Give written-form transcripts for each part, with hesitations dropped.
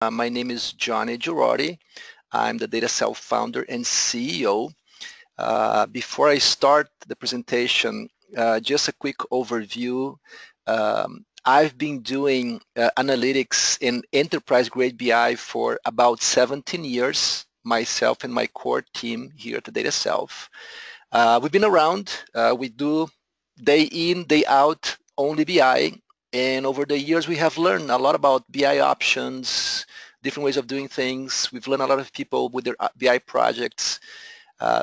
My name is Joni Girardi. I'm the DataSelf founder and CEO. Before I start the presentation, just a quick overview. I've been doing analytics in enterprise-grade BI for about 17 years, myself and my core team here at the DataSelf. We've been around. We do day in, day out, only BI. And over the years, we have learned a lot about BI options, different ways of doing things. We've learned a lot of people with their BI projects.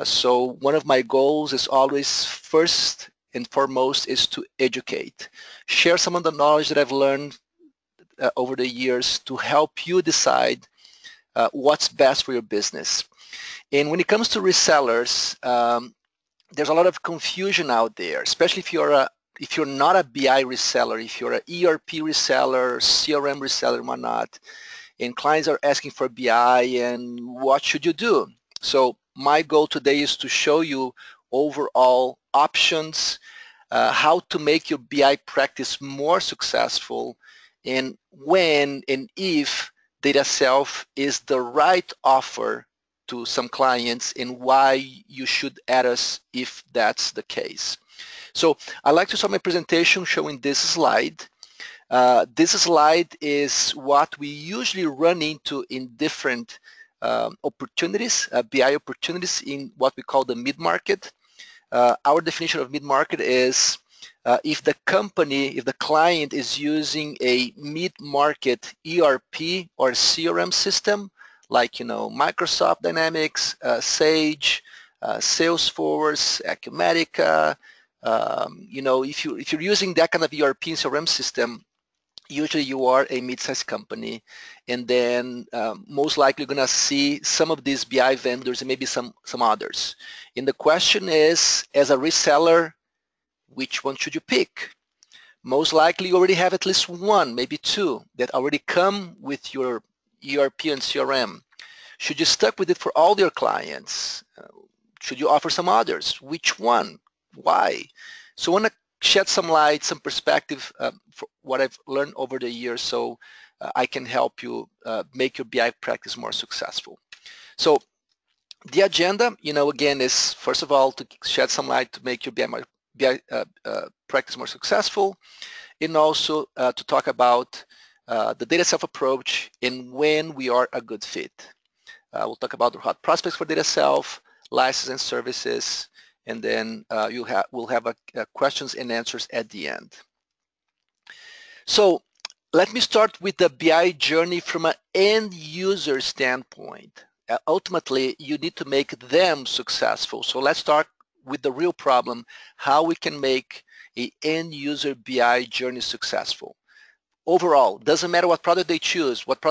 So one of my goals is always first and foremost is to educate. Share some of the knowledge that I've learned over the years to help you decide what's best for your business. And when it comes to resellers, there's a lot of confusion out there, especially if you're not a BI reseller, if you're an ERP reseller, CRM reseller, whatnot, and clients are asking for BI, and what should you do? So my goal today is to show you overall options, how to make your BI practice more successful, and when and if DataSelf is the right offer to some clients and why you should add us if that's the case. So I'd like to start my presentation showing this slide. This slide is what we usually run into in different opportunities, BI opportunities in what we call the mid-market. Our definition of mid-market is if the client is using a mid-market ERP or CRM system, like Microsoft Dynamics, Sage, Salesforce, Acumatica. If you're using that kind of ERP and CRM system, usually you are a mid-sized company, and then most likely you're going to see some of these BI vendors and maybe some others. And the question is, as a reseller, which one should you pick? Most likely you already have at least one, maybe two, that already come with your ERP and CRM. Should you stick with it for all your clients? Should you offer some others? Which one? Why? So I want to shed some light, some perspective for what I've learned over the years, so I can help you make your BI practice more successful. So the agenda, again, is first of all to shed some light to make your BI practice more successful, and also to talk about the DataSelf approach and when we are a good fit. We'll talk about the hot prospects for DataSelf, license and services, and then we'll have questions and answers at the end. So let me start with the BI journey from an end user standpoint. Ultimately, you need to make them successful. So let's start with the real problem, how we can make an end user BI journey successful. Overall, doesn't matter what product they choose, what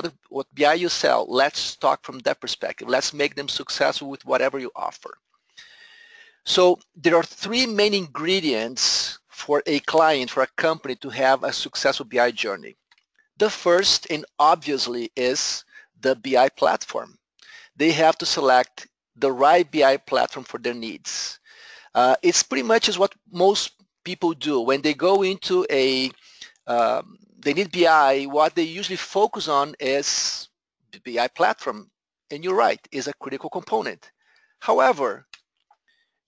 BI you sell, let's talk from that perspective. Let's make them successful with whatever you offer. So there are three main ingredients for a client, for a company to have a successful BI journey. The first, and obviously, is the BI platform. They have to select the right BI platform for their needs. It's pretty much is what most people do. When they go into they need BI, what they usually focus on is the BI platform. And you're right, is a critical component. However,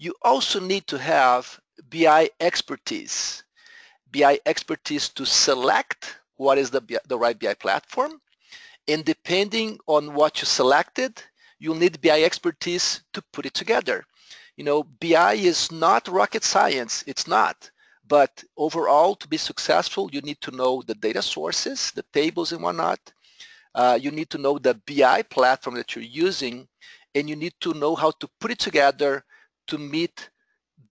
you also need to have BI expertise. BI expertise to select what is the right BI platform. And depending on what you selected, you'll need BI expertise to put it together. BI is not rocket science. It's not. But overall, to be successful, you need to know the data sources, the tables and whatnot. You need to know the BI platform that you're using, and you need to know how to put it together to meet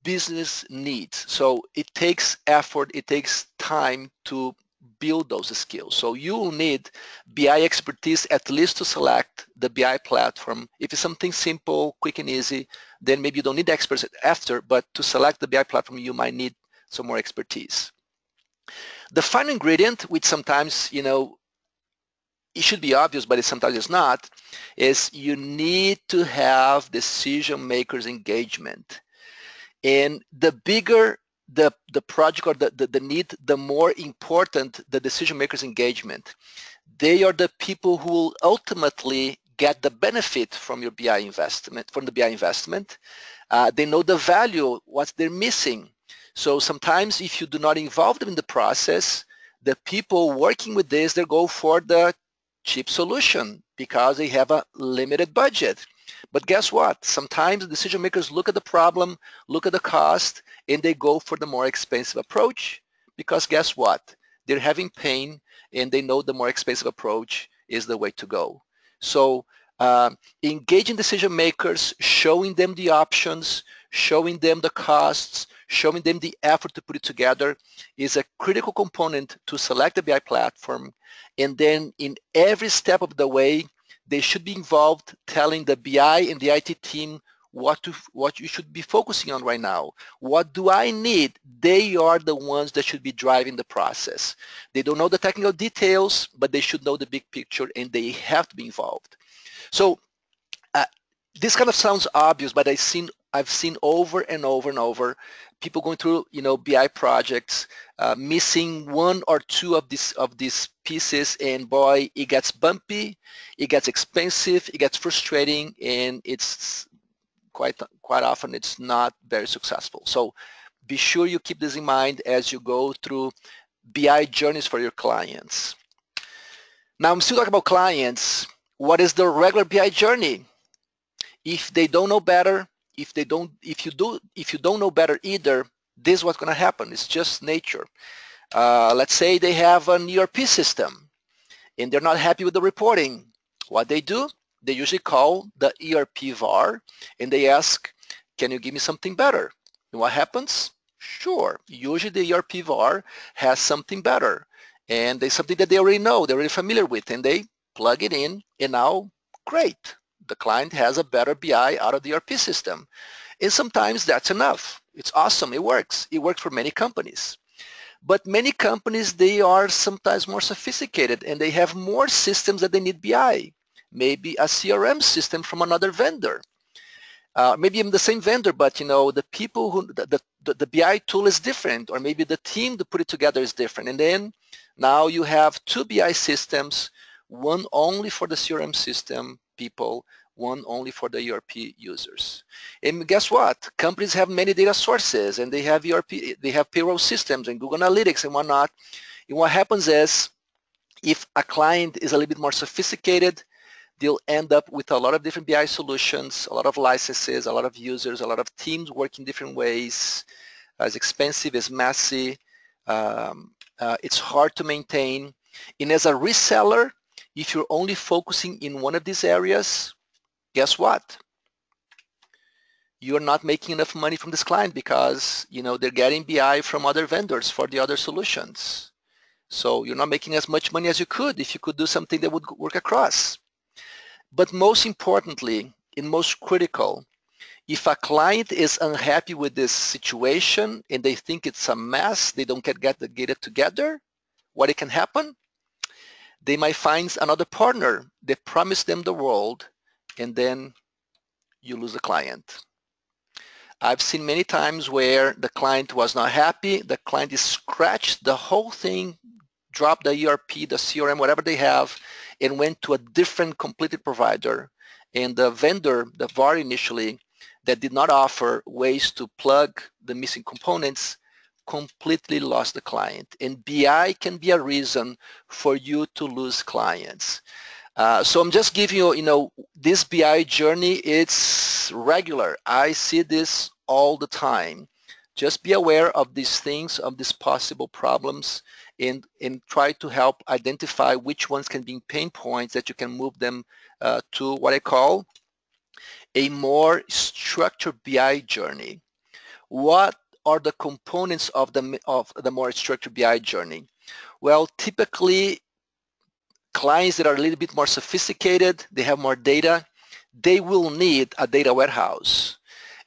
business needs. So it takes effort, it takes time to build those skills. So you will need BI expertise at least to select the BI platform. If it's something simple, quick and easy, then maybe you don't need experts after, but to select the BI platform, you might need some more expertise. The final ingredient, which sometimes, it should be obvious, but sometimes it's not, is you need to have decision makers engagement. And the bigger the project or the need, the more important the decision makers engagement. They are the people who will ultimately get the benefit from your BI investment, from the BI investment. They know the value, what they're missing. So sometimes if you do not involve them in the process, the people working with this, they go for the cheap solution because they have a limited budget. But guess what? Sometimes decision makers look at the problem, look at the cost, and they go for the more expensive approach because guess what? They're having pain and they know the more expensive approach is the way to go. So engaging decision makers, showing them the options, showing them the costs, showing them the effort to put it together is a critical component to select the BI platform. And then in every step of the way, they should be involved telling the BI and the IT team what you should be focusing on right now. What do I need? They are the ones that should be driving the process. They don't know the technical details, but they should know the big picture and they have to be involved. So this kind of sounds obvious, but I've seen over and over and over people going through BI projects, missing one or two of these pieces, and boy, it gets bumpy, it gets expensive, it gets frustrating, and it's quite often it's not very successful. So be sure you keep this in mind as you go through BI journeys for your clients. Now I'm still talking about clients. What is the regular BI journey? If they don't know better, if you don't know better either, this is what's going to happen. It's just nature. Let's say they have an ERP system and they're not happy with the reporting. What they do, they usually call the ERP VAR and they ask, can you give me something better? And what happens? Sure. Usually the ERP VAR has something better, and there's something that they already know, they're already familiar with, and they plug it in, and now, great. The client has a better BI out of the ERP system. And sometimes that's enough. It's awesome. It works. It works for many companies. But many companies, they are sometimes more sophisticated and they have more systems that they need BI. Maybe a CRM system from another vendor. Maybe even the same vendor, but the people who, the BI tool is different, or maybe the team to put it together is different. And then now you have two BI systems, one only for the CRM system people, one only for the ERP users. And guess what? Companies have many data sources and they have ERP, they have payroll systems and Google Analytics and whatnot. And what happens is, if a client is a little bit more sophisticated, they'll end up with a lot of different BI solutions, a lot of licenses, a lot of users, a lot of teams working different ways. It's expensive, it's messy, it's hard to maintain. And as a reseller, if you're only focusing in one of these areas, guess what? You're not making enough money from this client because they're getting BI from other vendors for the other solutions. So you're not making as much money as you could if you could do something that would work across. But most importantly, and most critical, if a client is unhappy with this situation and they think it's a mess, they don't get the data together, what can happen? They might find another partner that promised them the world, and then you lose the client. I've seen many times where the client was not happy, the client is scratched the whole thing, dropped the ERP, the CRM, whatever they have, and went to a different completed provider. And the vendor, the VAR initially, that did not offer ways to plug the missing components, completely lost the client. And BI can be a reason for you to lose clients. So I'm just giving you, this BI journey, it's regular. I see this all the time. Just be aware of these things, of these possible problems, and try to help identify which ones can be pain points that you can move them to what I call a more structured BI journey. What are the components of the more structured BI journey? Well, typically, clients that are a little bit more sophisticated, they have more data, they will need a data warehouse.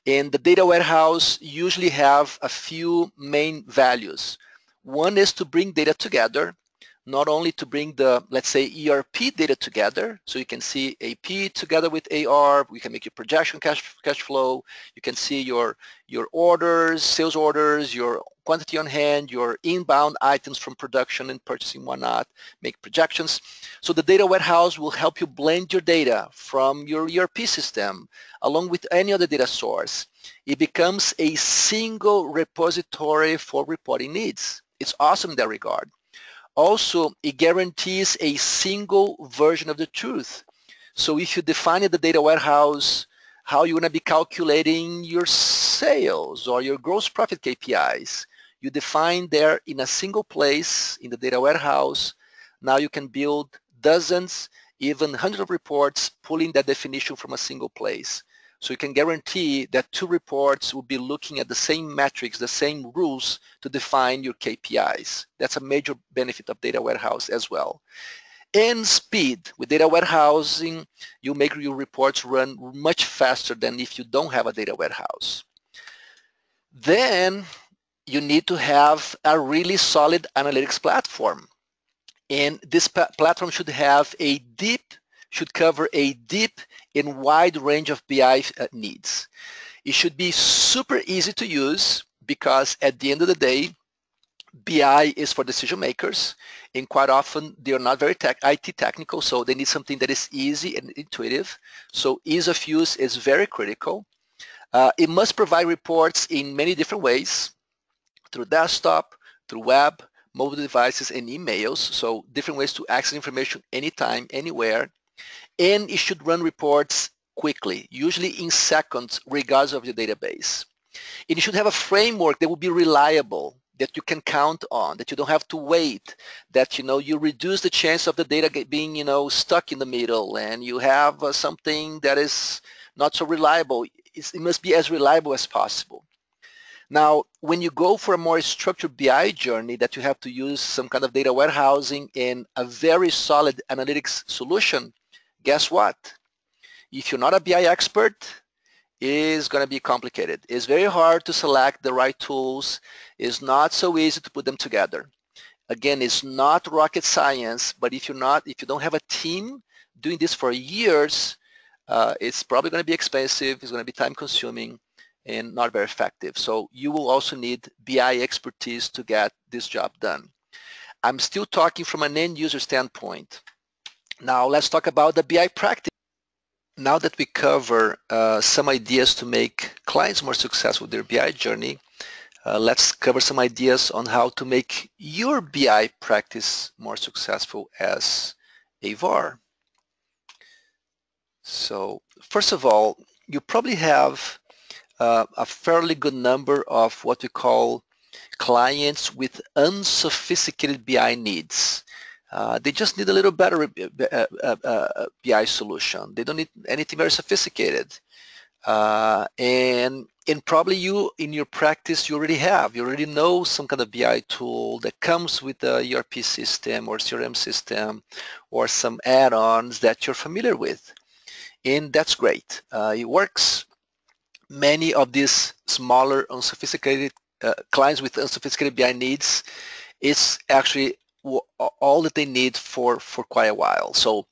And the data warehouse usually have a few main values. One is to bring data together, not only to bring the, let's say, ERP data together, so you can see AP together with AR, we can make your projection cash flow, you can see your orders, sales orders, your quantity on hand, your inbound items from production and purchasing, whatnot, make projections. So the data warehouse will help you blend your data from your ERP system along with any other data source. It becomes a single repository for reporting needs. It's awesome in that regard. Also, it guarantees a single version of the truth. So if you define in the data warehouse how you're going to be calculating your sales or your gross profit KPIs, you define there in a single place in the data warehouse. Now you can build dozens, even hundreds of reports pulling that definition from a single place. So you can guarantee that two reports will be looking at the same metrics, the same rules to define your KPIs. That's a major benefit of data warehouse as well. And speed. With data warehousing, you make your reports run much faster than if you don't have a data warehouse. Then you need to have a really solid analytics platform. And this platform should cover a deep and wide range of BI needs. It should be super easy to use because at the end of the day, BI is for decision makers, and quite often they are not very IT technical, so they need something that is easy and intuitive. So ease of use is very critical. It must provide reports in many different ways, through desktop, through web, mobile devices, and emails. So different ways to access information anytime, anywhere. And it should run reports quickly, usually in seconds, regardless of your database. And you should have a framework that will be reliable, that you can count on, that you don't have to wait, that you reduce the chance of the data being stuck in the middle, and you have something that is not so reliable. It must be as reliable as possible. Now, when you go for a more structured BI journey that you have to use some kind of data warehousing and a very solid analytics solution, guess what? If you're not a BI expert, it's going to be complicated. It's very hard to select the right tools. It's not so easy to put them together. Again, it's not rocket science, but if you don't have a team doing this for years, it's probably going to be expensive, it's going to be time consuming, and not very effective. So you will also need BI expertise to get this job done. I'm still talking from an end user standpoint. Now let's talk about the BI practice. Now that we cover some ideas to make clients more successful with their BI journey, let's cover some ideas on how to make your BI practice more successful as a VAR. So first of all, you probably have a fairly good number of what we call clients with unsophisticated BI needs. They just need a little better BI solution. They don't need anything very sophisticated. And probably you, in your practice, you already know some kind of BI tool that comes with the ERP system or CRM system or some add-ons that you're familiar with. And that's great. It works. Many of these smaller, unsophisticated clients with unsophisticated BI needs, it's actually all that they need for quite a while. So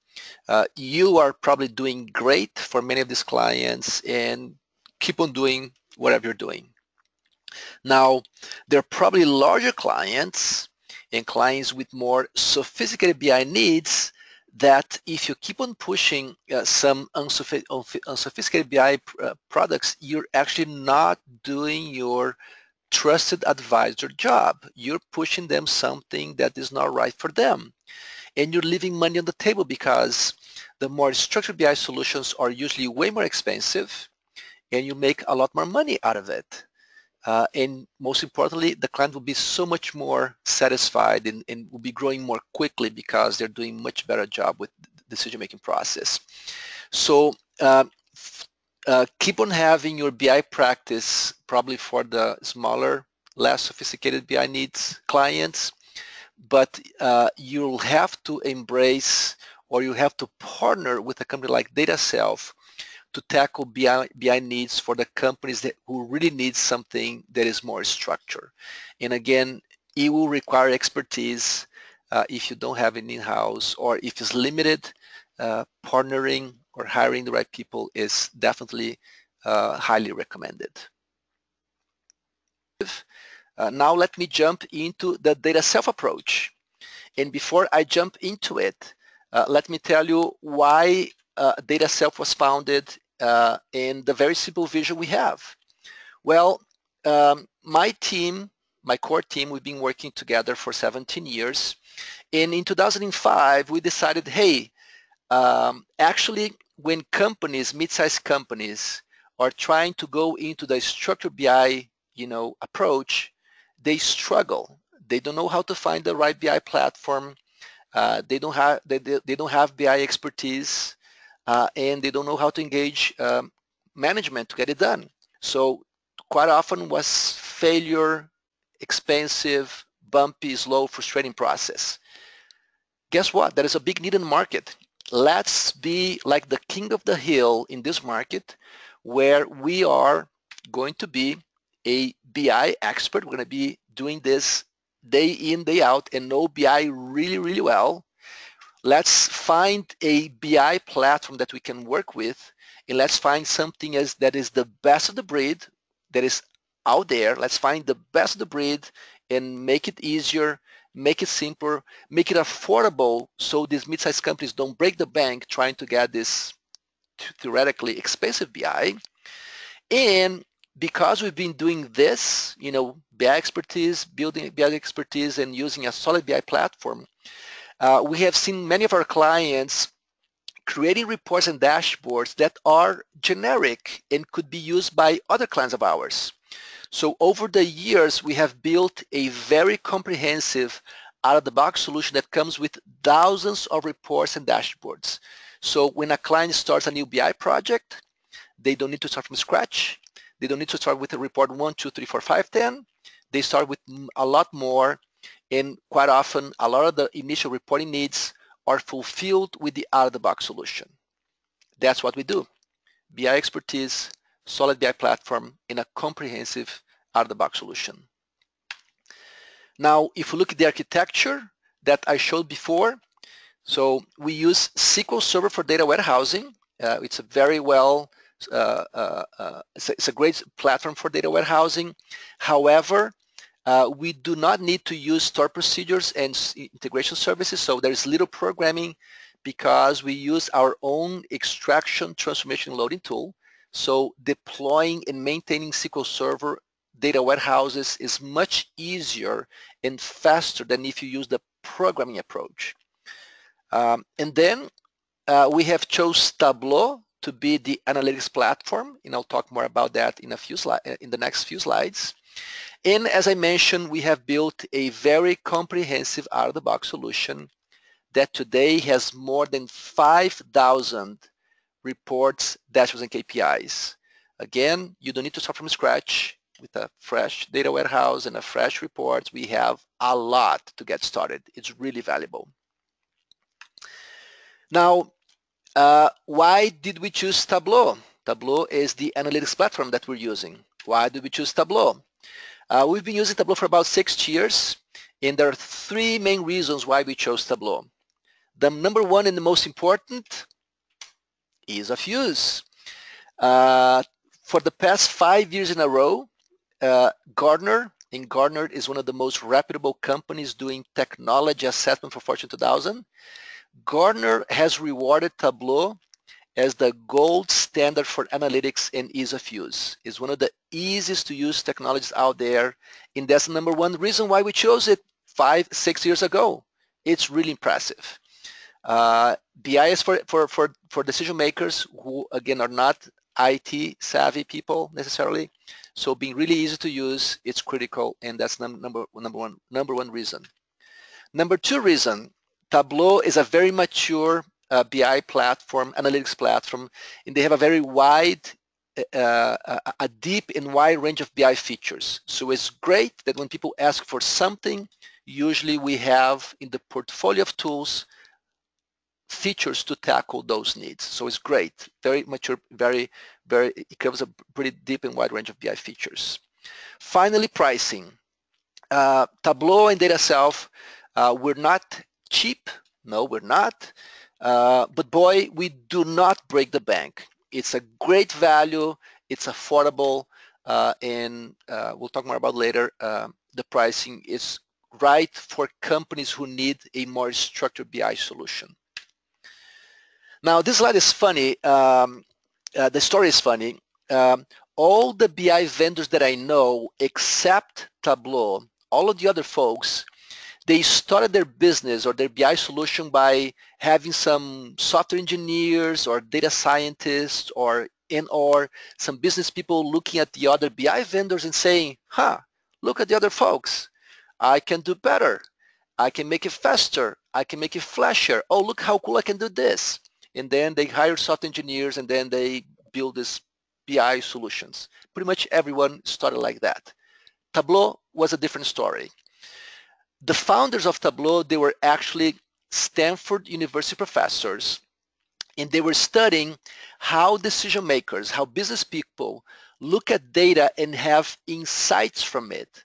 you are probably doing great for many of these clients, and keep on doing whatever you're doing. Now, there are probably larger clients and clients with more sophisticated BI needs that if you keep on pushing some unsophisticated BI products, you're actually not doing your trusted advisor job. You're pushing them something that is not right for them. And you're leaving money on the table because the more structured BI solutions are usually way more expensive, and you make a lot more money out of it. And most importantly, the client will be so much more satisfied and will be growing more quickly because they're doing much better job with the decision-making process. So keep on having your BI practice probably for the smaller, less sophisticated BI needs clients, but you'll have to embrace, or you have to partner with a company like DataSelf to tackle BI needs for the companies who really need something that is more structured. And again, it will require expertise if you don't have it in-house, or if it's limited, partnering or hiring the right people is definitely highly recommended. Now let me jump into the DataSelf approach. And before I jump into it, let me tell you why DataSelf was founded and the very simple vision we have. Well, my team, my core team, we've been working together for 17 years. And in 2005, we decided, hey, actually, when companies, mid-sized companies, are trying to go into the structured BI, approach, they struggle. They don't know how to find the right BI platform. They don't have BI expertise, and they don't know how to engage management to get it done. So quite often was failure, expensive, bumpy, slow, frustrating process. Guess what? There is a big need in the market. Let's be like the king of the hill in this market, where we are going to be a BI expert. We're going to be doing this day in, day out, and know BI really, really well. Let's find a BI platform that we can work with, and let's find something that is the best of the breed that is out there. Let's find the best of the breed and make it easier, make it simpler, make it affordable so these mid-sized companies don't break the bank trying to get this theoretically expensive BI. And because we've been doing this, BI expertise, building BI expertise and using a solid BI platform, we have seen many of our clients creating reports and dashboards that are generic and could be used by other clients of ours. So over the years, we have built a very comprehensive out-of-the-box solution that comes with thousands of reports and dashboards. So when a client starts a new BI project, they don't need to start from scratch. They don't need to start with a report 1, 2, 3, 4, 5, 10. They start with a lot more, and quite often, a lot of the initial reporting needs are fulfilled with the out-of-the-box solution. That's what we do. BI expertise, solid BI platform, in a comprehensive out-of-the-box solution. Now, if you look at the architecture that I showed before, so we use SQL Server for data warehousing. It's a very well, it's a great platform for data warehousing. However, we do not need to use store procedures and integration services, so there's little programming because we use our own extraction, transformation, loading tool. So deploying and maintaining SQL Server data warehouses is much easier and faster than if you use the programming approach. And then we have chose Tableau to be the analytics platform, and I'll talk more about that in the next few slides. And as I mentioned, we have built a very comprehensive out-of-the-box solution that today has more than 5,000 reports, dashboards, and KPIs. Again, you don't need to start from scratch. With a fresh data warehouse and a fresh report, we have a lot to get started. It's really valuable. Now, why did we choose Tableau? Tableau is the analytics platform that we're using. Why did we choose Tableau? We've been using Tableau for about 6 years, and there are 3 main reasons why we chose Tableau. The number one and the most important, ease of use. For the past 5 years in a row, Gartner is one of the most reputable companies doing technology assessment for Fortune 2000. Gartner has rewarded Tableau as the gold standard for analytics and ease of use. It's one of the easiest to use technologies out there, and that's the number one reason why we chose it 5-6 years ago. It's really impressive. BI is for decision makers who, again, are not IT savvy people necessarily. So being really easy to use, it's critical, and that's number one reason. Number 2 reason, Tableau is a very mature BI platform, analytics platform, and they have a very wide, a deep and wide range of BI features. So it's great that when people ask for something, usually we have in the portfolio of tools features to tackle those needs. So it's great, very mature, it covers a pretty deep and wide range of BI features. Finally, pricing. Tableau and DataSelf, we're not cheap. No, we're not. But boy, we do not break the bank. It's a great value. It's affordable. And we'll talk more about later the pricing is right for companies who need a more structured BI solution. Now, this slide is funny. The story is funny. All the BI vendors that I know, except Tableau, all of the other folks, they started their business or their BI solution by having some software engineers or data scientists or some business people looking at the other BI vendors and saying, look at the other folks. I can do better. I can make it faster. I can make it flashier. Oh, look how cool I can do this. And then they hire software engineers and then they build these BI solutions. Pretty much everyone started like that. Tableau was a different story. The founders of Tableau, they were actually Stanford University professors, and they were studying how decision makers, how business people look at data and have insights from it.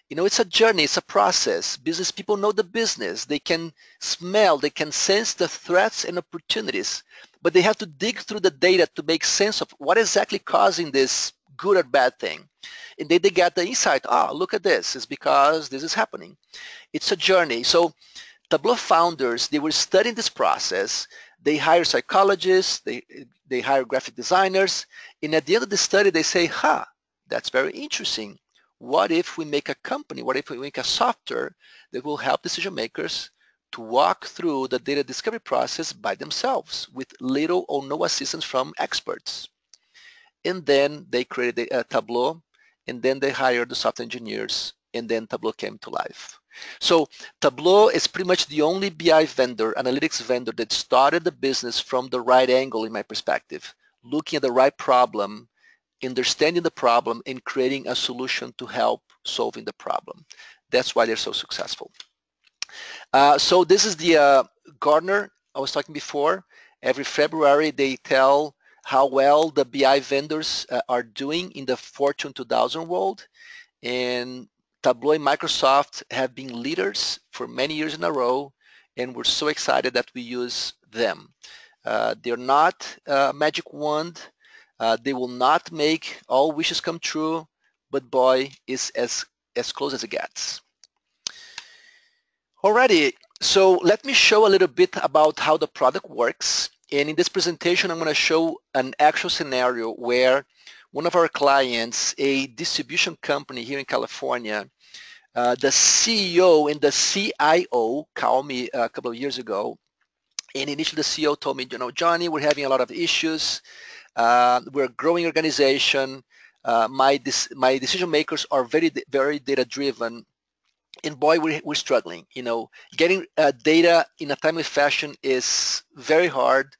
You know, it's a journey, it's a process. Business people know the business. They can smell, they can sense the threats and opportunities, but they have to dig through the data to make sense of what exactly causing this good or bad thing. And then they get the insight, look at this, it's because this is happening. It's a journey. So Tableau founders, they were studying this process. They hire psychologists, they hire graphic designers, and at the end of the study, they say, that's very interesting. What if we make a company, what if we make a software that will help decision makers to walk through the data discovery process by themselves with little or no assistance from experts? And then they created Tableau, and then they hired the software engineers, and then Tableau came to life. So Tableau is pretty much the only BI vendor, analytics vendor, that started the business from the right angle in my perspective, looking at the right problem, understanding the problem, and creating a solution to help solving the problem. That's why they're so successful. So this is the Gartner I was talking before. Every February they tell how well the BI vendors are doing in the Fortune 2000 world. And Tableau and Microsoft have been leaders for many years in a row, and we're so excited that we use them. They're not a magic wand. They will not make all wishes come true, but boy, it's as close as it gets. Alrighty, so let me show a little bit about how the product works. And in this presentation, I'm going to show an actual scenario where one of our clients, a distribution company here in California, the CEO and the CIO called me a couple of years ago. And initially the CEO told me, Johnny, we're having a lot of issues. We're a growing organization. My decision makers are very, very data driven. And boy, we're struggling. Getting data in a timely fashion is very hard.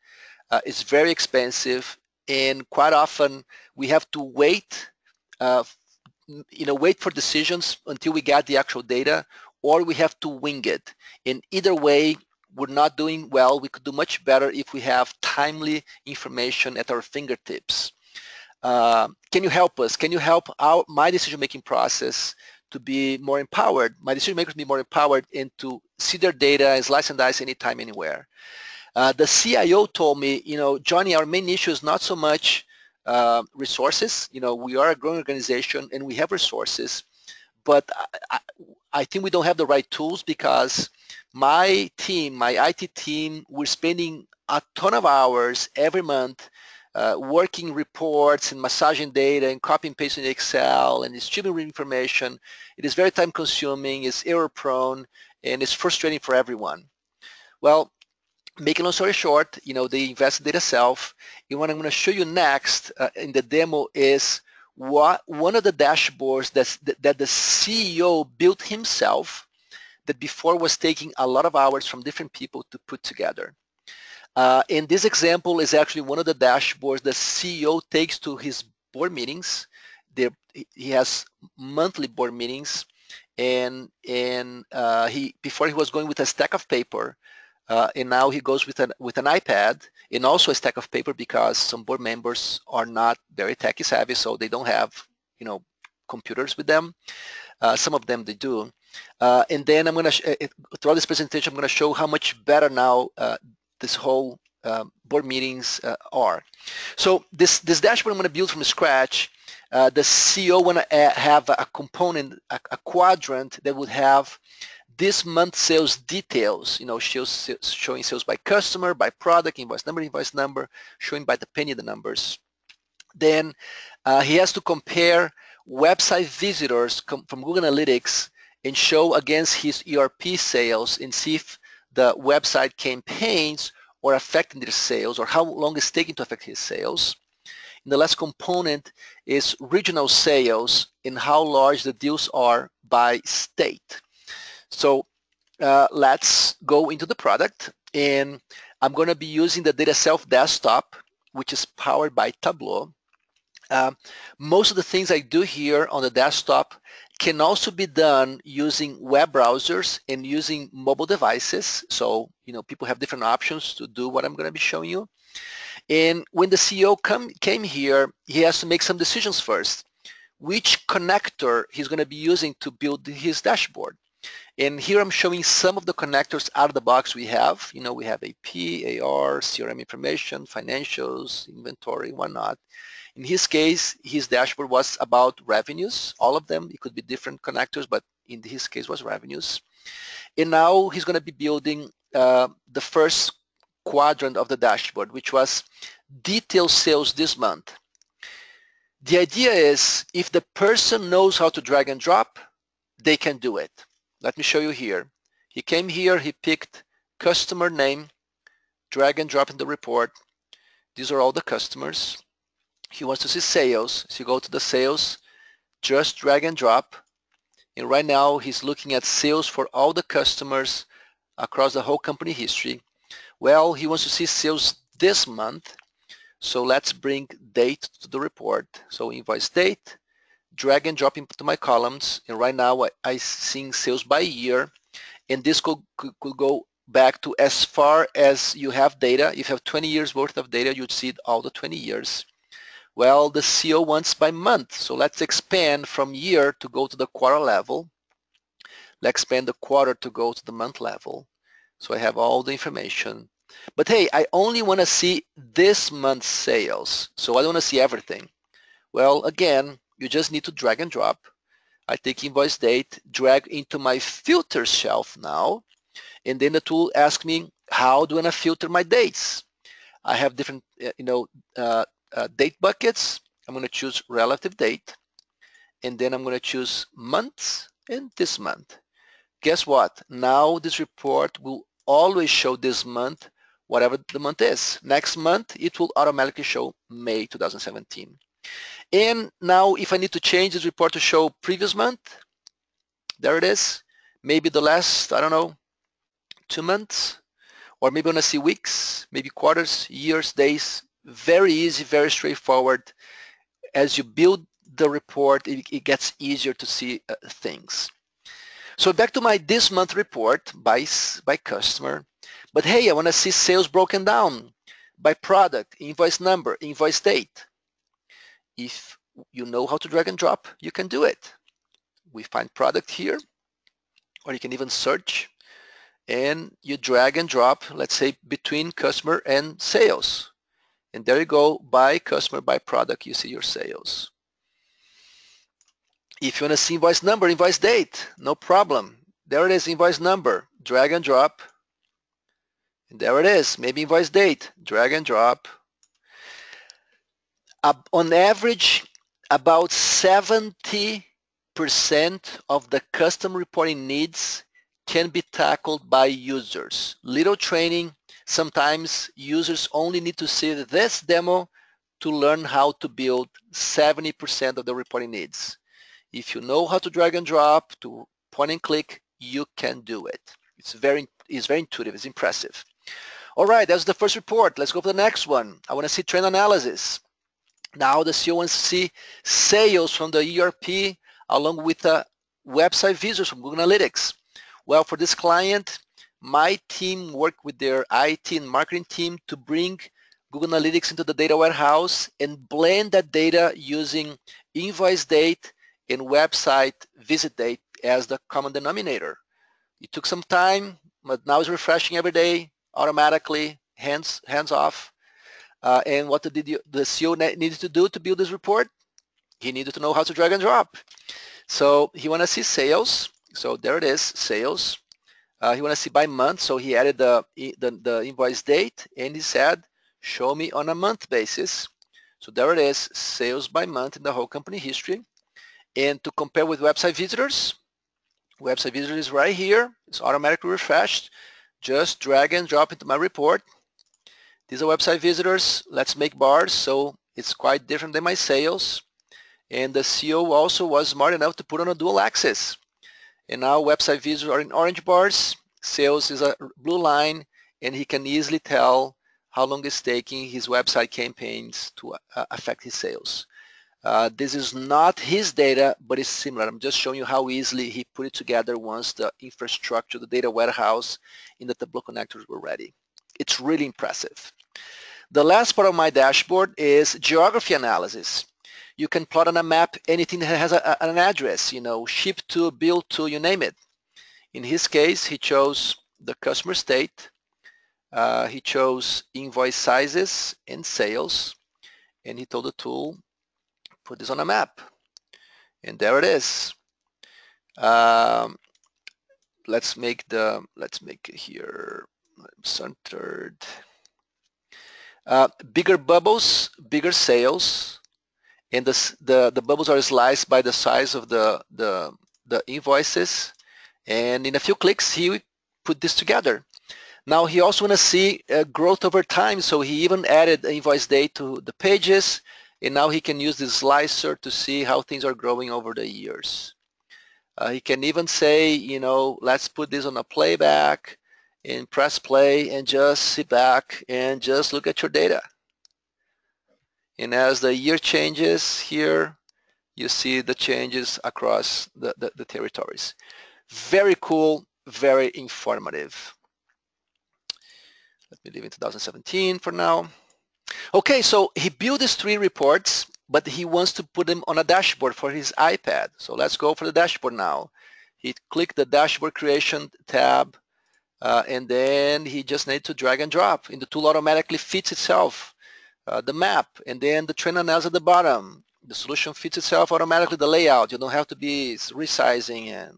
It's very expensive, and quite often we have to wait, wait for decisions until we get the actual data, or we have to wing it. In either way, we're not doing well. We could do much better if we have timely information at our fingertips. Can you help us? Can you help my decision-making process to be more empowered? My decision makers be more empowered and to see their data and slice and dice anytime, anywhere. The CIO told me, Johnny, our main issue is not so much resources. We are a growing organization and we have resources, but I think we don't have the right tools because my team, my IT team, we're spending a ton of hours every month working reports and massaging data and copy and pasting Excel and distributing information. It is very time consuming, it's error prone, and it's frustrating for everyone. Well, making a long story short, they invest in DataSelf. And what I'm going to show you next in the demo is one of the dashboards that the CEO built himself that before was taking a lot of hours from different people to put together. And this example is actually one of the dashboards the CEO takes to his board meetings. He has monthly board meetings, and before he was going with a stack of paper, and now he goes with an iPad and also a stack of paper because some board members are not very techy savvy, so they don't have computers with them. Some of them they do. And then I'm going to throughout this presentation I'm going to show how much better now this whole board meetings are. So this dashboard I'm going to build from scratch. The CEO want to have a component, a quadrant that would have this month sales details, showing sales by customer, by product, invoice number, showing by the penny the numbers. Then he has to compare website visitors from Google Analytics and show against his ERP sales and see if the website campaigns are affecting their sales or how long it's taking to affect his sales. And the last component is regional sales and how large the deals are by state. So let's go into the product, and I'm going to be using the DataSelf Desktop, which is powered by Tableau. Most of the things I do here on the desktop can also be done using web browsers and using mobile devices. So, people have different options to do what I'm going to be showing you. And when the CEO came here, he has to make some decisions first. Which connector he's going to be using to build his dashboard. And here I'm showing some of the connectors out of the box we have. We have AP, AR, CRM information, financials, inventory, whatnot. In his case, his dashboard was about revenues, all of them. It could be different connectors, but in his case was revenues. And now he's going to be building the first quadrant of the dashboard, which was detailed sales this month. The idea is if the person knows how to drag and drop, they can do it. Let me show you here. He came here, he picked customer name, drag and drop in the report. These are all the customers. He wants to see sales, so you go to the sales, just drag and drop. And right now he's looking at sales for all the customers across the whole company history. Well, he wants to see sales this month. So let's bring date to the report. So invoice date, drag and drop into my columns. And right now I'm seeing sales by year. And this could go back to as far as you have data. If you have 20 years worth of data, you'd see all the 20 years. Well, the CEO wants by month. So let's expand from year to go to the quarter level. Let's expand the quarter to go to the month level. So I have all the information. But hey, I only want to see this month's sales. So I don't want to see everything. Well, again, you just need to drag and drop. I take invoice date, drag into my filter shelf now. And then the tool asks me, how do I want to filter my dates? I have different, date buckets. I'm going to choose relative date, and then I'm going to choose months and this month. Guess what? Now this report will always show this month, whatever the month is. Next month, it will automatically show May 2017. And now if I need to change this report to show previous month, there it is. Maybe the last, 2 months, or maybe I want to see weeks, maybe quarters, years, days. Very easy, very straightforward. As you build the report, it gets easier to see things. So back to my this month report by customer. But hey, I want to see sales broken down by product, invoice number, invoice date. If you know how to drag and drop, you can do it. We find product here, or you can even search, and you drag and drop, let's say, between customer and sales. And there you go, by customer, by product, you see your sales. If you want to see invoice number, invoice date, no problem. There it is, invoice number, drag and drop. And there it is, maybe invoice date, drag and drop. On average, about 70% of the custom reporting needs can be tackled by users. Little training. Sometimes users only need to see this demo to learn how to build 70% of the reporting needs. If you know how to drag and drop, to point and click, you can do it. It's very intuitive, it's impressive. All right, that's the first report. Let's go to the next one. I want to see trend analysis. Now the CEO wants to see sales from the ERP along with the website visitors from Google Analytics. Well, for this client, my team worked with their IT and marketing team to bring Google Analytics into the data warehouse and blend that data using invoice date and website visit date as the common denominator. It took some time, but now it's refreshing every day automatically. hands off. And what did the CEO needed to do to build this report? He needed to know how to drag and drop. So he want to see sales. So there it is, sales. He want to see by month. So he added the invoice date, and he said, show me on a month basis. So there it is, sales by month in the whole company history. And to compare with website visitors is right here. It's automatically refreshed. Just drag and drop into my report. These are website visitors. Let's make bars. So it's quite different than my sales. And the CEO also was smart enough to put on a dual axis. And now website visitors are in orange bars. Sales is a blue line. And he can easily tell how long it's taking his website campaigns to affect his sales. This is not his data, but it's similar. I'm just showing you how easily he put it together once the infrastructure, the data warehouse in the Tableau connectors were ready. It's really impressive. The last part of my dashboard is geography analysis. You can plot on a map anything that has an address, ship to, bill to, you name it. In his case, he chose the customer state. He chose invoice sizes and sales, and he told the tool, put this on a map, and there it is. Let's make it here centered. Bigger bubbles, bigger sales, and the bubbles are sliced by the size of the invoices. And in a few clicks, he put this together. Now he also want to see growth over time, so he even added the invoice date to the pages, and now he can use this slicer to see how things are growing over the years. He can even say, let's put this on a playback and press play and just sit back and just look at your data. And as the year changes here, you see the changes across the territories. Very cool, very informative. Let me leave in 2017 for now. Okay, so he built these 3 reports, but he wants to put them on a dashboard for his iPad. So let's go for the dashboard now. He clicked the dashboard creation tab, and then he just needs to drag and drop, and the tool automatically fits itself, the map, and then the trend analysis at the bottom. The solution fits itself automatically, the layout. You don't have to be resizing and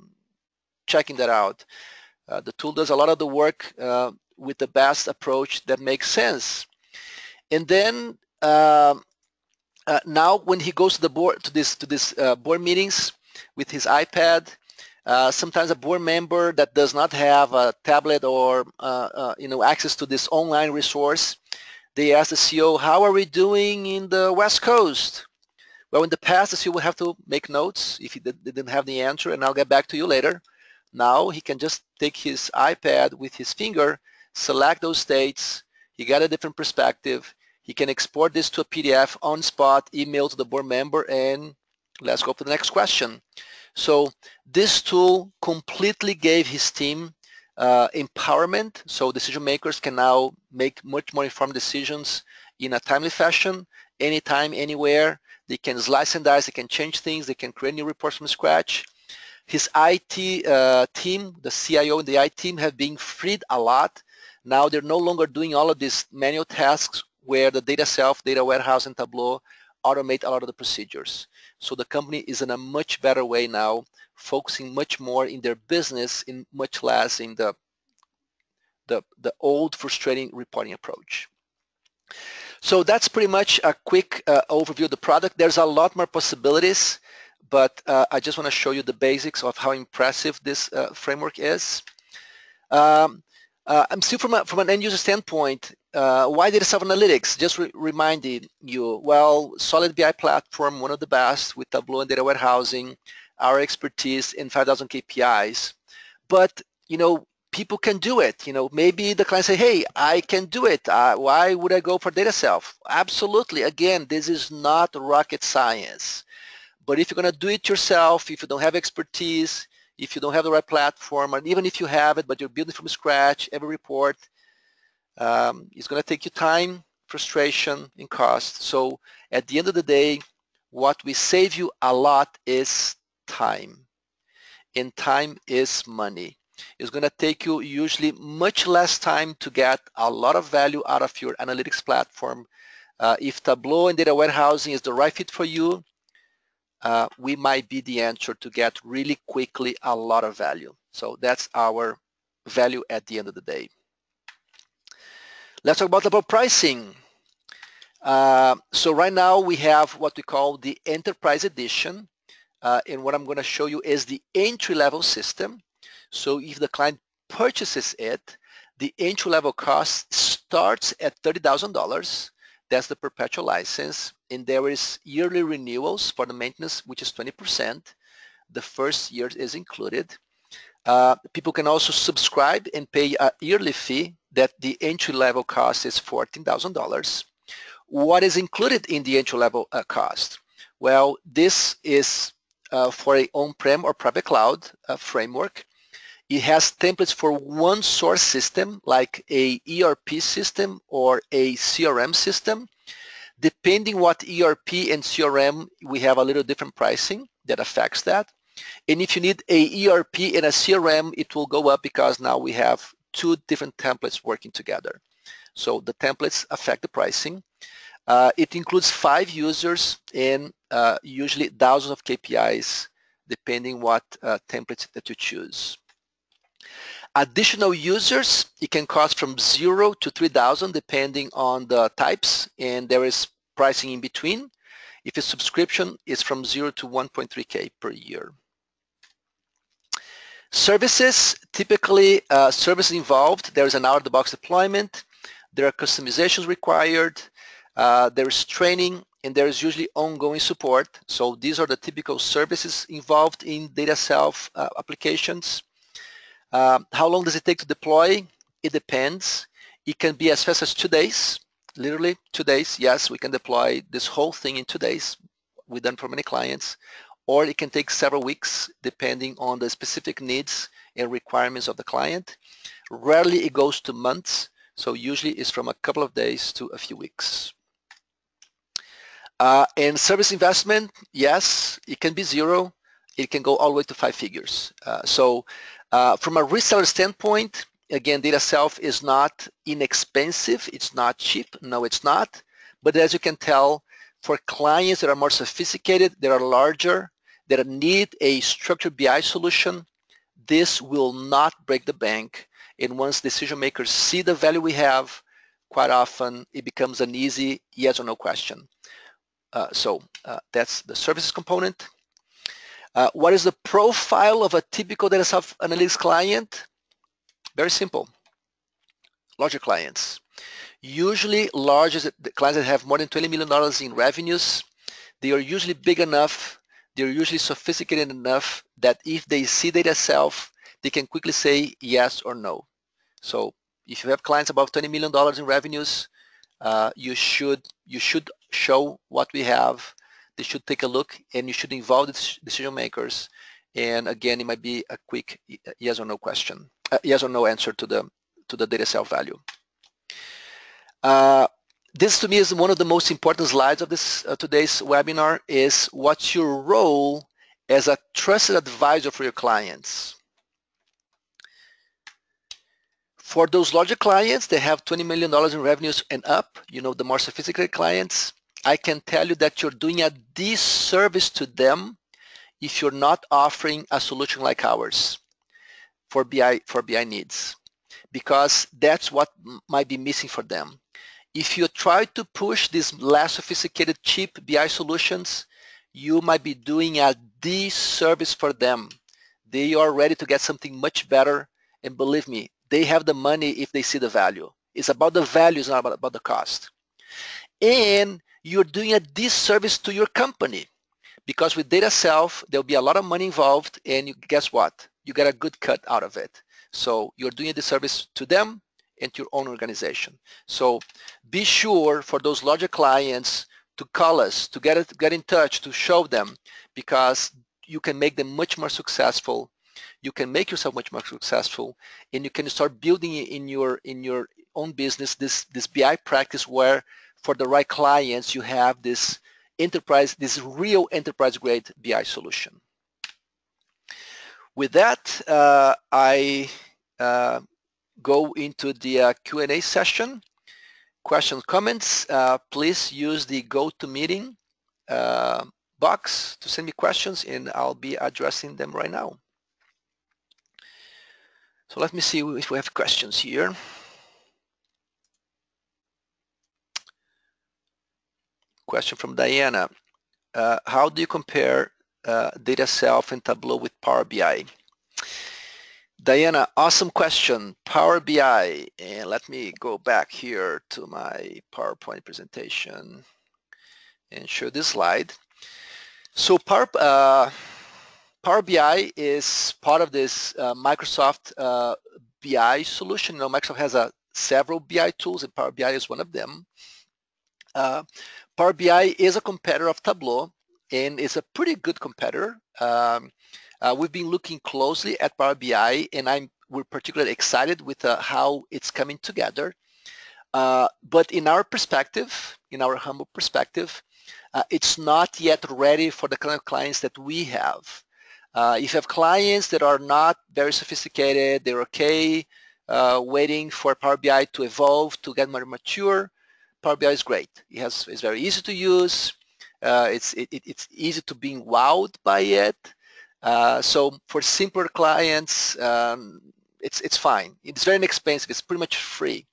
checking that out. The tool does a lot of the work with the best approach that makes sense. And then now when he goes to the board, to this board meetings with his iPad, sometimes a board member that does not have a tablet or access to this online resource, they ask the CEO, how are we doing in the West Coast? Well, in the past, the CEO would have to make notes if he didn't have the answer, and I'll get back to you later. Now he can just take his iPad with his finger, select those states. He got a different perspective. He can export this to a PDF on spot, email to the board member, and let's go to the next question. So this tool completely gave his team empowerment, so decision makers can now make much more informed decisions in a timely fashion, anytime, anywhere. They can slice and dice, they can change things, they can create new reports from scratch. His IT team, the CIO and the IT team have been freed a lot. Now they're no longer doing all of these manual tasks where the DataSelf, data warehouse, and Tableau automate a lot of the procedures. So the company is in a much better way now, focusing much more in their business, in much less in the old frustrating reporting approach. So that's pretty much a quick overview of the product. There's a lot more possibilities, but I just want to show you the basics of how impressive this framework is. I'm still from an end user standpoint. Why DataSelf Analytics? Just reminding you, well, solid BI platform, one of the best with Tableau and data warehousing, our expertise in 5,000 KPIs. But, people can do it. Maybe the client say, hey, I can do it. Why would I go for DataSelf? Absolutely. Again, this is not rocket science. But if you're going to do it yourself, if you don't have expertise, if you don't have the right platform, or even if you have it, but you're building from scratch, every report, it's going to take you time, frustration, and cost. So at the end of the day, what we save you a lot is time. And time is money. It's going to take you usually much less time to get a lot of value out of your analytics platform. If Tableau and data warehousing is the right fit for you, we might be the answer to get really quickly a lot of value. So that's our value at the end of the day. Let's talk about pricing. So right now we have what we call the Enterprise Edition. And what I'm going to show you is the entry-level system. So if the client purchases it, the entry-level cost starts at $30,000. That's the perpetual license. And there is yearly renewals for the maintenance, which is 20%. The first year is included. People can also subscribe and pay a yearly fee that the entry-level cost is $14,000. What is included in the entry-level cost? Well, this is for a on-prem or private cloud framework. It has templates for one source system, like a ERP system or a CRM system. Depending what ERP and CRM, we have a little different pricing that affects that. And if you need a ERP and a CRM, it will go up because now we have two different templates working together. So the templates affect the pricing. It includes 5 users and usually thousands of KPIs, depending what template that you choose. Additional users, it can cost from 0 to 3,000 depending on the types, and there is pricing in between. If it's subscription, it's from 0 to 1.3K per year. Services, typically services involved. There is an out-of-the-box deployment. There are customizations required. There is training, and there is usually ongoing support. So these are the typical services involved in DataSelf applications. How long does it take to deploy? It depends. It can be as fast as 2 days, literally 2 days. Yes, we can deploy this whole thing in 2 days. We've done for many clients. Or it can take several weeks depending on the specific needs and requirements of the client. Rarely it goes to months. So usually it's from a couple of days to a few weeks. And service investment, yes, it can be 0. It can go all the way to 5 figures. From a reseller standpoint, again, DataSelf is not inexpensive. It's not cheap. No, it's not. But as you can tell, for clients that are more sophisticated, that are larger, that need a structured BI solution, this will not break the bank. And once decision makers see the value we have, quite often it becomes an easy yes or no question. That's the services component. What is the profile of a typical DataSelf Analytics client? Very simple. Larger clients. Usually larger clients that have more than $20 million in revenues. They are usually big enough, they're usually sophisticated enough that if they see DataSelf, they can quickly say yes or no. So if you have clients above $20 million in revenues, you should show what we have. They should take a look, and you should involve the decision makers. And again, it might be a quick yes or no question, yes or no answer to the DataSelf value. This to me is one of the most important slides of this today's webinar. Is what's your role as a trusted advisor for your clients? For those larger clients that have $20 million in revenues and up, the more sophisticated clients, I can tell you that you're doing a disservice to them if you're not offering a solution like ours for BI needs, because that's what might be missing for them. If you try to push these less sophisticated, cheap BI solutions, you might be doing a disservice for them. They are ready to get something much better, and believe me, they have the money if they see the value. It's about the value, it's not about the cost. And you're doing a disservice to your company, because with DataSelf, there'll be a lot of money involved, and guess what? You get a good cut out of it. So you're doing a disservice to them and to your own organization. So be sure for those larger clients to call us, to get in touch, to show them, because you can make them much more successful. You can make yourself much more successful, and you can start building in your own business this BI practice where for the right clients you have this real enterprise grade BI solution. With that, I go into the Q&A session. Questions, comments, please use the GoToMeeting box to send me questions, and I'll be addressing them right now. So let me see if we have questions here. Question from Diana. How do you compare DataSelf and Tableau with Power BI? Diana, awesome question. Power BI, and let me go back here to my PowerPoint presentation and show this slide. So Power BI is part of this Microsoft BI solution. You know, Microsoft has several BI tools, and Power BI is one of them. Power BI is a competitor of Tableau, and is a pretty good competitor. We've been looking closely at Power BI, and we're particularly excited with how it's coming together. But in our perspective, in our humble perspective, it's not yet ready for the kind of clients that we have. If you have clients that are not very sophisticated, they're okay waiting for Power BI to evolve, to get more mature, Power BI is great. It's very easy to use. It's easy to be wowed by it. So for simpler clients, it's fine. It's very inexpensive. It's pretty much free.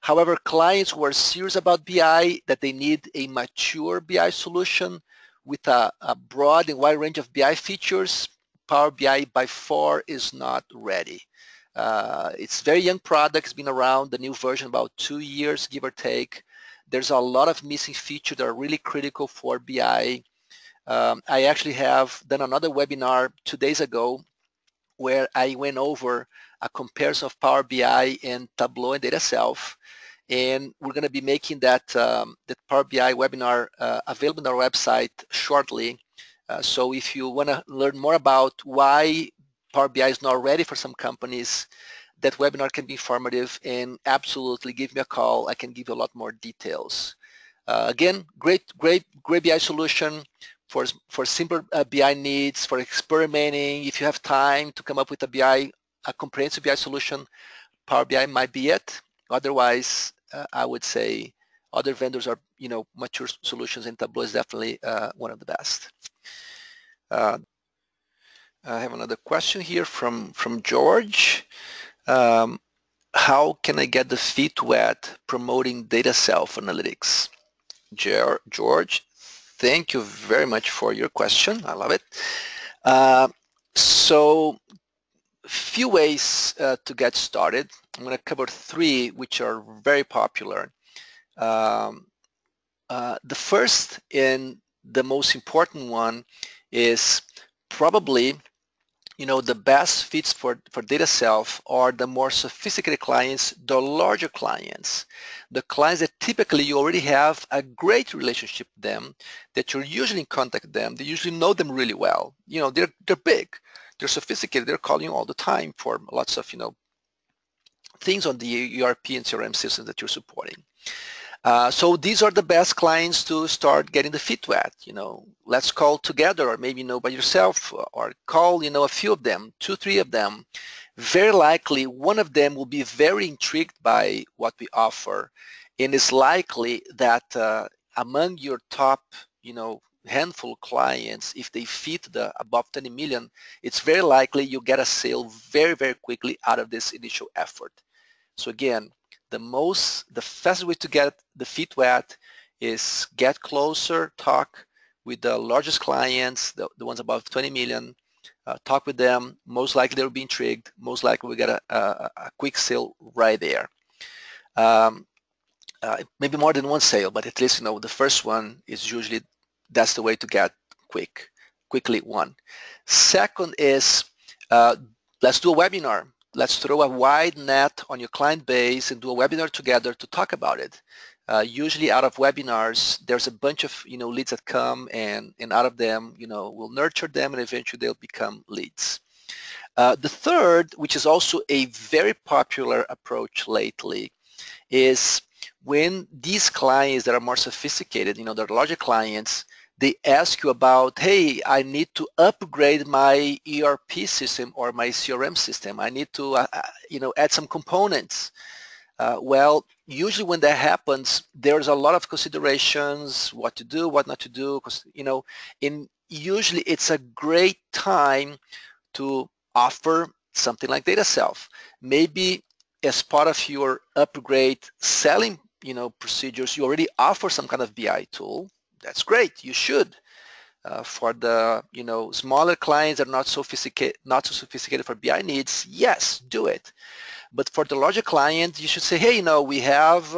However, clients who are serious about BI, that they need a mature BI solution with a broad and wide range of BI features, Power BI by far is not ready. It's a very young product. It's been around, the new version, about 2 years, give or take. There's a lot of missing features that are really critical for BI. I actually have done another webinar 2 days ago where I went over a comparison of Power BI and Tableau and DataSelf, and we're going to be making that Power BI webinar available on our website shortly. So if you want to learn more about why Power BI is not ready for some companies, that webinar can be informative, and absolutely give me a call. I can give you a lot more details. Again, great BI solution for simpler BI needs, for experimenting. If you have time to come up with a comprehensive BI solution, Power BI might be it. Otherwise, I would say other vendors are, mature solutions, and Tableau is definitely one of the best. I have another question here from George. How can I get the feet wet promoting DataSelf Analytics? George, thank you very much for your question. I love it. So few ways to get started. I'm going to cover 3 which are very popular. The first and the most important one is probably, the best fits for DataSelf are the more sophisticated clients, the larger clients, the clients that typically you already have a great relationship with them, that you're usually in contact with them, they usually know them really well. They're big, they're sophisticated, they're calling you all the time for lots of, things on the ERP and CRM systems that you're supporting. So these are the best clients to start getting the feet wet. Let's call together, or maybe by yourself, or call a few of them, 2, 3 of them. Very likely one of them will be very intrigued by what we offer, and it's likely that among your top handful of clients, if they fit the above 20 million, it's very likely you get a sale very, very quickly out of this initial effort. So again, the fastest way to get the feet wet is get closer, talk with the largest clients, the ones above 20 million, talk with them. Most likely they'll be intrigued. Most likely we get a quick sale right there. Maybe more than one sale, but at least the first one is usually, that's the way to get quickly one. Second is let's do a webinar. Let's throw a wide net on your client base and do a webinar together to talk about it. Usually out of webinars, there's a bunch of leads that come, and out of them, we'll nurture them, and eventually they'll become leads. The third, which is also a very popular approach lately, is when these clients that are more sophisticated, they're larger clients, they ask you about, hey, I need to upgrade my ERP system or my CRM system. I need to, add some components. Well, usually when that happens, there's a lot of considerations, what to do, what not to do, because, usually it's a great time to offer something like DataSelf. Maybe as part of your upgrade selling, procedures, you already offer some kind of BI tool. That's great. You should. For the smaller clients that are not so sophisticated for BI needs, yes, do it. But for the larger client, you should say, hey, we have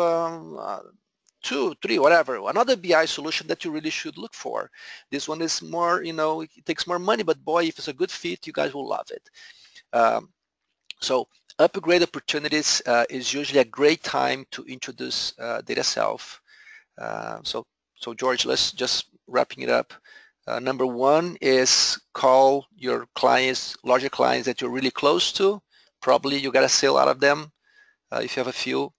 2, 3, whatever, another BI solution that you really should look for. This one is more, it takes more money, but boy, if it's a good fit, you guys will love it. So upgrade opportunities is usually a great time to introduce DataSelf. So George, let's just wrapping it up. Number 1 is call your clients, larger clients that you're really close to. Probably you got to sell out of them if you have a few.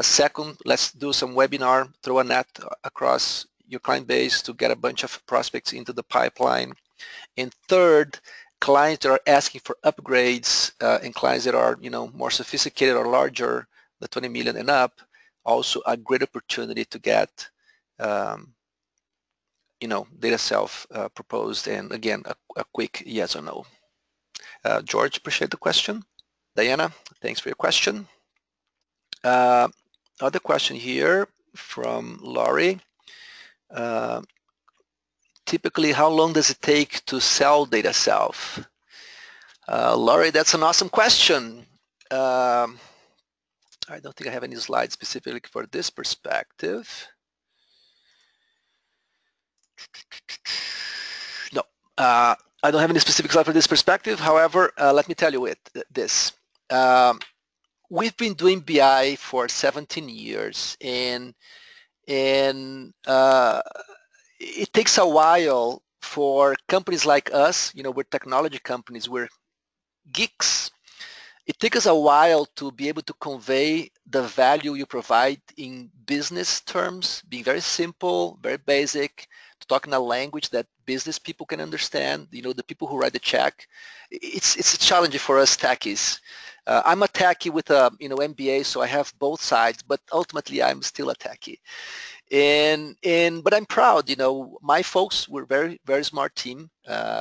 Second, let's do some webinar, throw a net across your client base to get a bunch of prospects into the pipeline. And third, clients that are asking for upgrades and clients that are more sophisticated or larger, the 20 million and up, also a great opportunity to get DataSelf proposed, and again a quick yes or no. George, appreciate the question. Diana, thanks for your question. Other question here from Laurie. Typically, how long does it take to sell DataSelf? Laurie, that's an awesome question. I don't think I have any slides specifically for this perspective. No, I don't have any specific slide for this perspective. However, let me tell you this. We've been doing BI for 17 years, and it takes a while for companies like us, we're technology companies, we're geeks. It takes us a while to be able to convey the value you provide in business terms, being very simple, very basic, to talk in a language that business people can understand, the people who write the check. It's a challenge for us techies. I'm a techie with a MBA, so I have both sides, but ultimately I'm still a techie. But I'm proud, my folks, we're very, very smart team.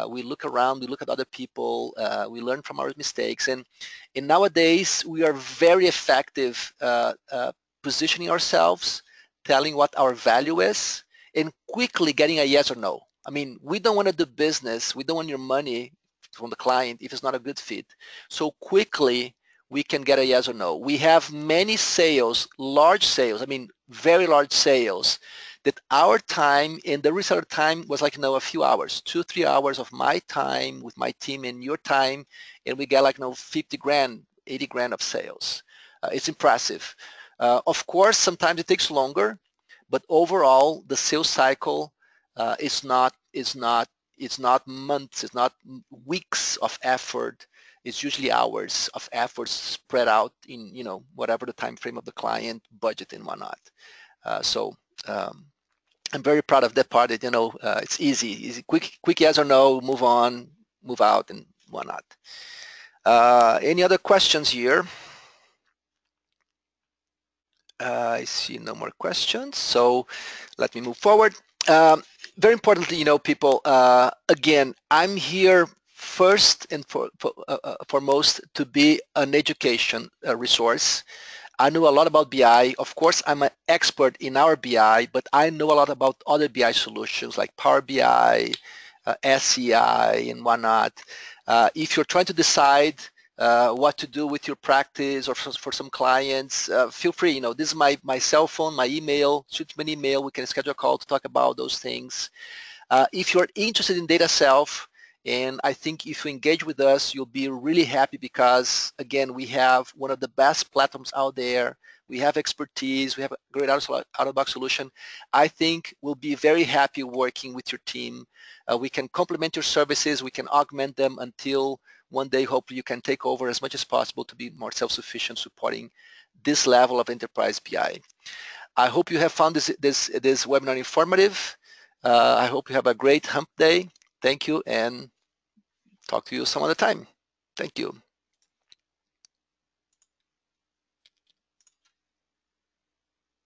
We look around, we look at other people, we learn from our mistakes, and nowadays we are very effective positioning ourselves, telling what our value is, and quickly getting a yes or no. I mean, we don't want to do business, we don't want your money from the client if it's not a good fit. So quickly we can get a yes or no. We have many sales, large sales, I mean, very large sales, that our time and the reseller time was like, a few hours, 2-3 hours of my time with my team and your time, and we get like, 50 grand, 80 grand of sales. It's impressive. Of course, sometimes it takes longer, but overall, the sales cycle is not months, it's not weeks of effort. It's usually hours of effort spread out in, whatever the time frame of the client, budget and whatnot. So I'm very proud of that part. That, it's easy, quick yes or no, move on, move out, and whatnot. Any other questions here? I see no more questions, so let me move forward. Very importantly, people, again, I'm here first and foremost to be an education resource. I know a lot about BI. Of course, I'm an expert in our BI, but I know a lot about other BI solutions like Power BI, SEI, and whatnot. If you're trying to decide what to do with your practice or for some clients, feel free. This is my cell phone, my email. Shoot me an email. We can schedule a call to talk about those things. If you're interested in DataSelf, and I think if you engage with us, you'll be really happy because, again, we have one of the best platforms out there. We have expertise. We have a great out-of-the-box solution. I think we'll be very happy working with your team. We can complement your services. We can augment them until one day, hopefully, you can take over as much as possible to be more self-sufficient supporting this level of enterprise BI. I hope you have found this webinar informative. I hope you have a great hump day. Thank you, and talk to you some other time. Thank you.